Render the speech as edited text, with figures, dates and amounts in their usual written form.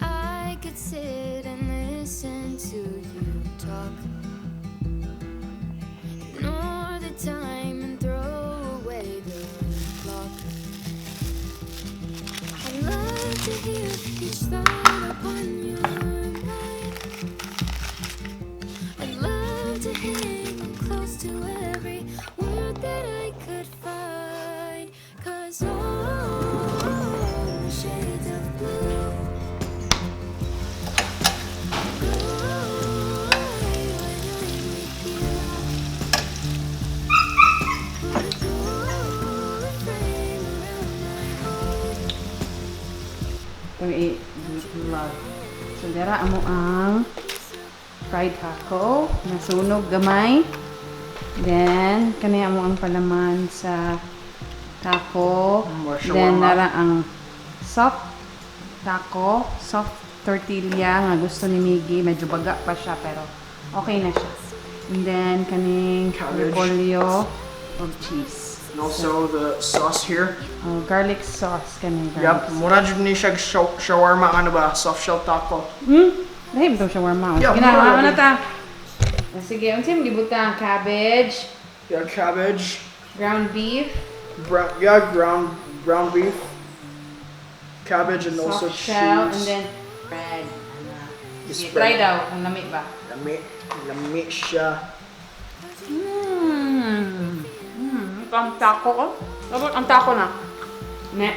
I could sit and listen to you talk, ignore the time and throw away the clock. I'd love to hear each thought upon your mind. I'd love to hang close to every word that I could find. 'Cause all the shades of blue go away when you're with you. The gold frame around my heart. Kung i-love. So, dara amo ang fried taco. Nasunog gamay. Then, kanaya mo ang palaman sa taco. Then, dara ang soft taco. Soft tortilla nga gusto ni Miggy. Medyo baga pa siya, pero okay na siya. And then, kaning repolyo of cheese. And also the sauce here. Oh, garlic sauce kaning Yep, mura jud ni siya shawarma ano ba, soft shell taco. Dahil ito shawarma. Yeah, Ginawa mura na yun. ta. Sige, unsa mo gibutan? Cabbage, Yeah, cabbage, ground beef, ground beef, cabbage, and also soft shell, and cheese. then bread. Sige, Spread. try daw kung lami ba. Lami siya. Ito ang taco ko. Dapat ang taco na. Ne.